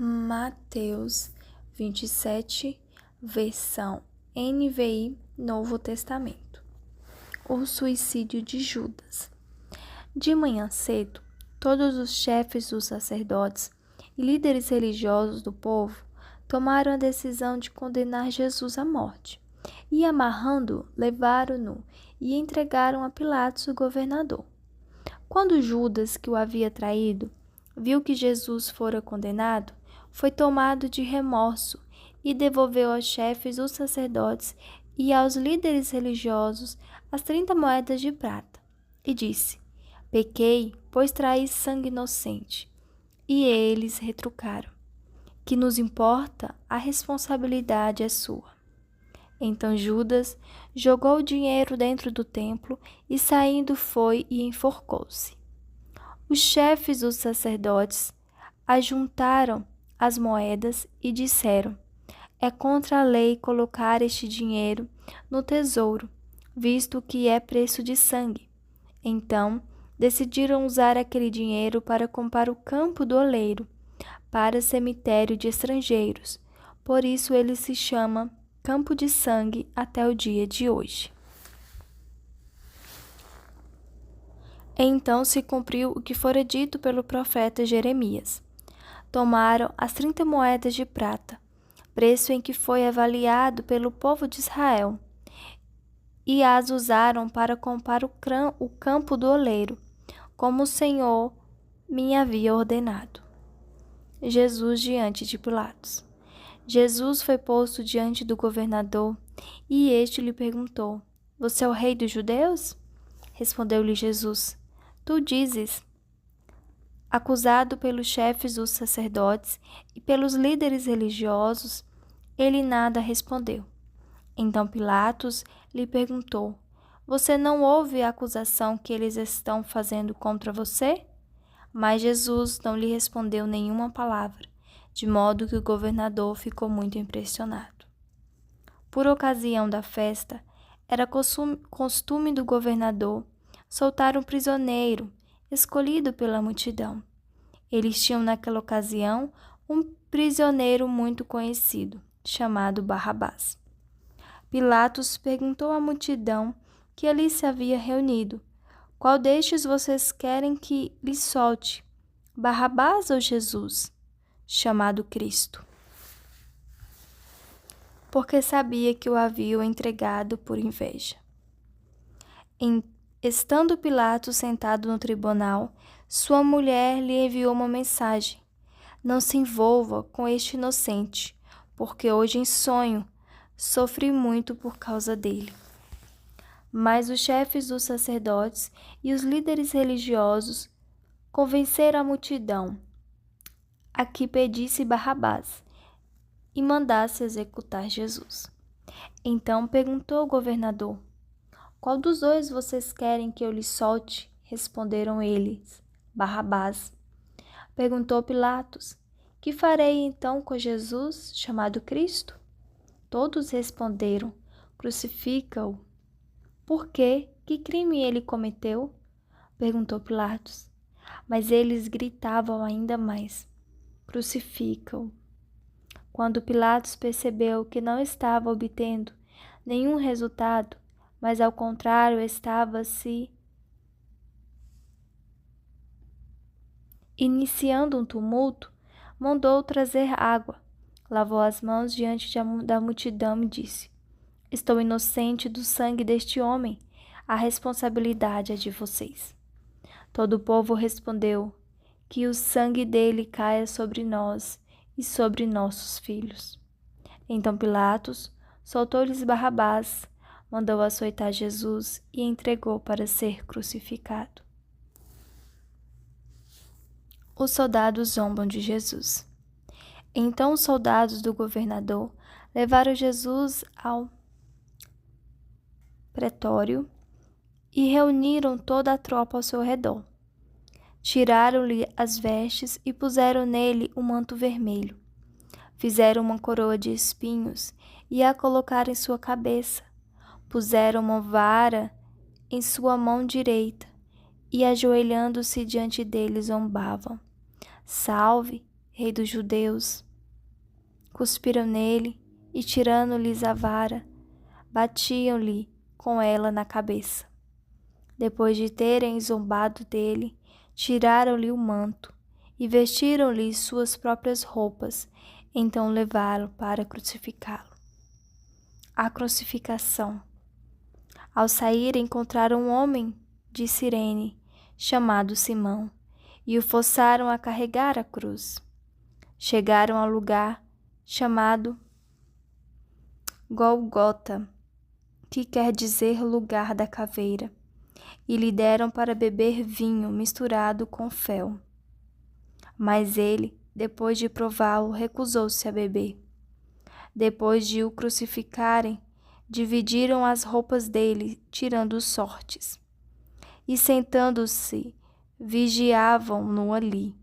Mateus 27, versão NVI, Novo Testamento. O suicídio de Judas. De manhã cedo, todos os chefes dos sacerdotes e líderes religiosos do povo tomaram a decisão de condenar Jesus à morte e, amarrando-o, levaram-no e entregaram a Pilatos, o governador. Quando Judas, que o havia traído, viu que Jesus fora condenado, foi tomado de remorso e devolveu aos chefes dos sacerdotes e aos líderes religiosos as 30 moedas de prata. E disse: Pequei, pois traí sangue inocente. E eles retrucaram: Que nos importa? A responsabilidade é sua. Então Judas jogou o dinheiro dentro do templo e, saindo, foi e enforcou-se. Os chefes dos sacerdotes ajuntaram as moedas e disseram: É contra a lei colocar este dinheiro no tesouro, visto que é preço de sangue. Então, decidiram usar aquele dinheiro para comprar o campo do oleiro, para cemitério de estrangeiros. Por isso ele se chama Campo de Sangue até o dia de hoje. Então se cumpriu o que fora dito pelo profeta Jeremias. Tomaram as 30 moedas de prata, preço em que foi avaliado pelo povo de Israel, e as usaram para comprar o campo do oleiro, como o Senhor me havia ordenado. Jesus diante de Pilatos. Jesus foi posto diante do governador, e este lhe perguntou: Você é o rei dos judeus? Respondeu-lhe Jesus: Tu dizes. Acusado pelos chefes dos sacerdotes e pelos líderes religiosos, ele nada respondeu. Então Pilatos lhe perguntou: Você não ouve a acusação que eles estão fazendo contra você? Mas Jesus não lhe respondeu nenhuma palavra, de modo que o governador ficou muito impressionado. Por ocasião da festa, era costume do governador soltar um prisioneiro escolhido pela multidão. Eles tinham naquela ocasião um prisioneiro muito conhecido, chamado Barrabás. Pilatos perguntou à multidão que ali se havia reunido: Qual destes vocês querem que lhe solte, Barrabás ou Jesus, chamado Cristo? Porque sabia que o haviam entregado por inveja. Estando Pilatos sentado no tribunal, sua mulher lhe enviou uma mensagem: Não se envolva com este inocente, porque hoje em sonho sofri muito por causa dele. Mas os chefes dos sacerdotes e os líderes religiosos convenceram a multidão a que pedisse Barrabás e mandasse executar Jesus. Então perguntou o governador: Qual dos dois vocês querem que eu lhe solte? Responderam eles: Barrabás. Perguntou Pilatos: Que farei então com Jesus, chamado Cristo? Todos responderam: Crucifica-o. Por quê? Que crime ele cometeu? Perguntou Pilatos. Mas eles gritavam ainda mais: Crucifica-o. Quando Pilatos percebeu que não estava obtendo nenhum resultado, mas ao contrário estava se iniciando um tumulto, mandou trazer água, lavou as mãos diante da multidão e disse: Estou inocente do sangue deste homem, a responsabilidade é de vocês. Todo o povo respondeu: Que o sangue dele caia sobre nós e sobre nossos filhos. Então Pilatos soltou-lhes Barrabás, mandou açoitar Jesus e entregou para ser crucificado. Os soldados zombam de Jesus. Então os soldados do governador levaram Jesus ao pretório e reuniram toda a tropa ao seu redor. Tiraram-lhe as vestes e puseram nele um manto vermelho. Fizeram uma coroa de espinhos e a colocaram em sua cabeça. Puseram uma vara em sua mão direita e, ajoelhando-se diante dele, zombavam: Salve, Rei dos judeus. Cuspiram nele e, tirando-lhes a vara, batiam-lhe com ela na cabeça. Depois de terem zombado dele, tiraram-lhe o manto e vestiram-lhe suas próprias roupas, então levaram para crucificá-lo. A crucificação. Ao sair, encontraram um homem de Cirene, chamado Simão, e o forçaram a carregar a cruz. Chegaram ao lugar chamado Gólgota, que quer dizer lugar da caveira, e lhe deram para beber vinho misturado com fel. Mas ele, depois de prová-lo, recusou-se a beber. Depois de o crucificarem, dividiram as roupas dele, tirando sortes. E sentando-se, vigiavam-no ali.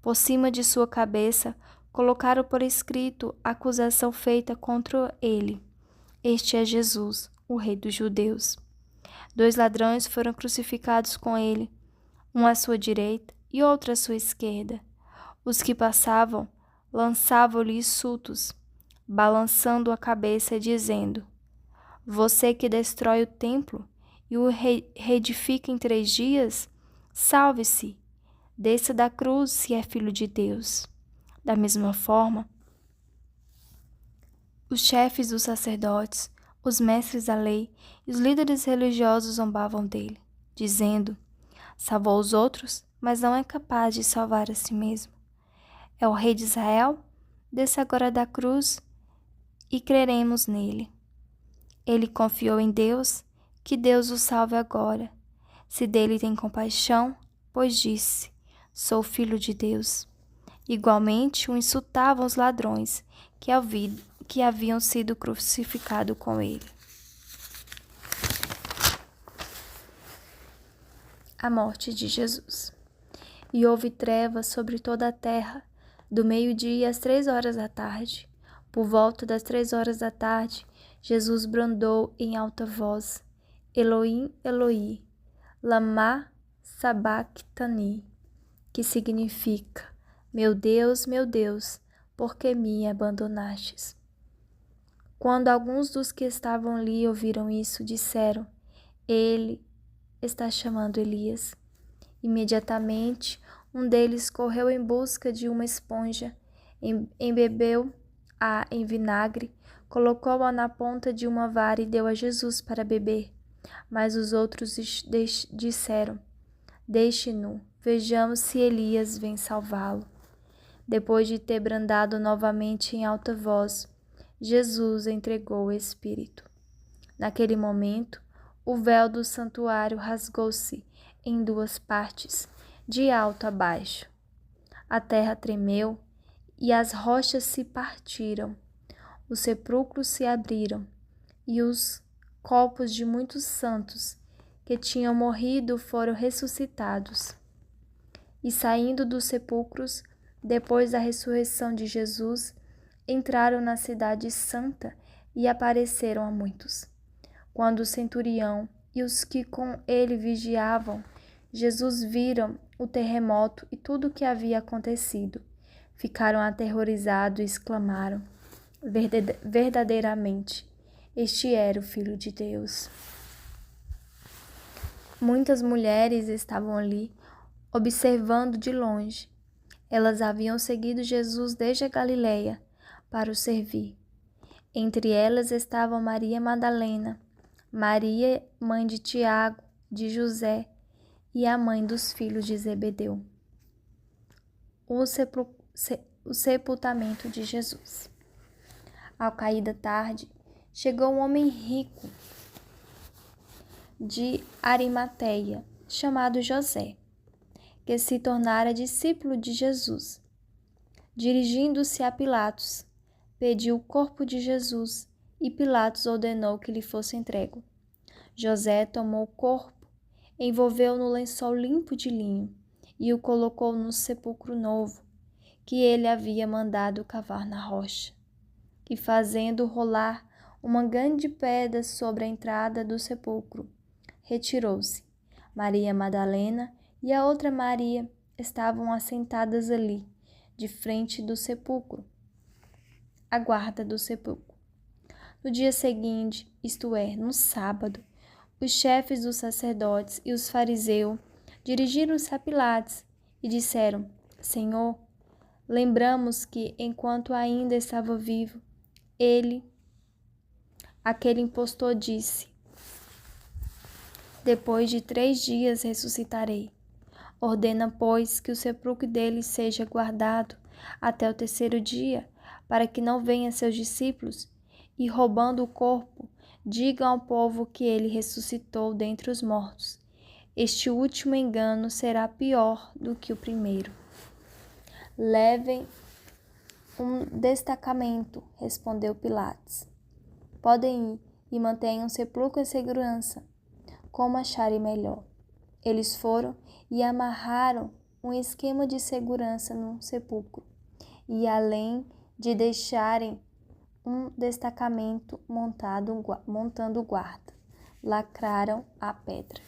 Por cima de sua cabeça, colocaram por escrito a acusação feita contra ele. Este é Jesus, o Rei dos Judeus. 2 ladrões foram crucificados com ele, um à sua direita e outro à sua esquerda. Os que passavam lançavam-lhe insultos, balançando a cabeça e dizendo: Você que destrói o templo e o reedifica em 3 dias, salve-se, desça da cruz se é filho de Deus. Da mesma forma, os chefes dos sacerdotes, os mestres da lei e os líderes religiosos zombavam dele, dizendo: Salvou os outros, mas não é capaz de salvar a si mesmo. É o rei de Israel? Desça agora da cruz e creremos nele. Ele confiou em Deus, que Deus o salve agora. Se dele tem compaixão, pois disse: Sou filho de Deus. Igualmente o insultavam os ladrões que haviam sido crucificados com ele. A morte de Jesus. E houve trevas sobre toda a terra, do meio-dia às 3 horas da tarde. Por volta das 3 horas da tarde, Jesus bradou em alta voz: Elohim, Elohim, lama sabachthani, que significa: meu Deus, por que me abandonastes? Quando alguns dos que estavam ali ouviram isso, disseram: Ele está chamando Elias. Imediatamente, um deles correu em busca de uma esponja, embebeu-a em vinagre, colocou-a na ponta de uma vara e deu a Jesus para beber. Mas os outros disseram: Deixe-no, vejamos se Elias vem salvá-lo. Depois de ter bradado novamente em alta voz, Jesus entregou o Espírito. Naquele momento, o véu do santuário rasgou-se em 2 partes, de alto a baixo. A terra tremeu e as rochas se partiram. Os sepulcros se abriram e os corpos de muitos santos que tinham morrido foram ressuscitados. E saindo dos sepulcros, depois da ressurreição de Jesus, entraram na cidade santa e apareceram a muitos. Quando o centurião e os que com ele vigiavam Jesus viram o terremoto e tudo o que havia acontecido, ficaram aterrorizados e exclamaram: verdadeiramente, este era o Filho de Deus. Muitas mulheres estavam ali, observando de longe. Elas haviam seguido Jesus desde a Galileia para o servir. Entre elas estavam Maria Madalena, Maria, mãe de Tiago, de José, e a mãe dos filhos de Zebedeu. O sepultamento de Jesus. Ao cair da tarde, chegou um homem rico de Arimateia, chamado José, que se tornara discípulo de Jesus. Dirigindo-se a Pilatos, pediu o corpo de Jesus e Pilatos ordenou que lhe fosse entregue. José tomou o corpo, envolveu-o no lençol limpo de linho e o colocou no sepulcro novo, que ele havia mandado cavar na rocha. E fazendo rolar uma grande pedra sobre a entrada do sepulcro, retirou-se. Maria Madalena e a outra Maria estavam assentadas ali, de frente do sepulcro, a guarda do sepulcro. No dia seguinte, isto é, no sábado, os chefes dos sacerdotes e os fariseus dirigiram-se a Pilatos e disseram: Senhor, lembramos que, enquanto ainda estava vivo, aquele impostor disse: depois de 3 dias ressuscitarei. Ordena, pois, que o sepulcro dele seja guardado até o 3º dia, para que não venham seus discípulos e, roubando o corpo, digam ao povo que ele ressuscitou dentre os mortos. Este último engano será pior do que o primeiro. Levem um destacamento, respondeu Pilatos. Podem ir e mantenham o sepulcro em segurança, como acharem melhor. Eles foram e amarraram um esquema de segurança no sepulcro, e além de deixarem um destacamento montando guarda, lacraram a pedra.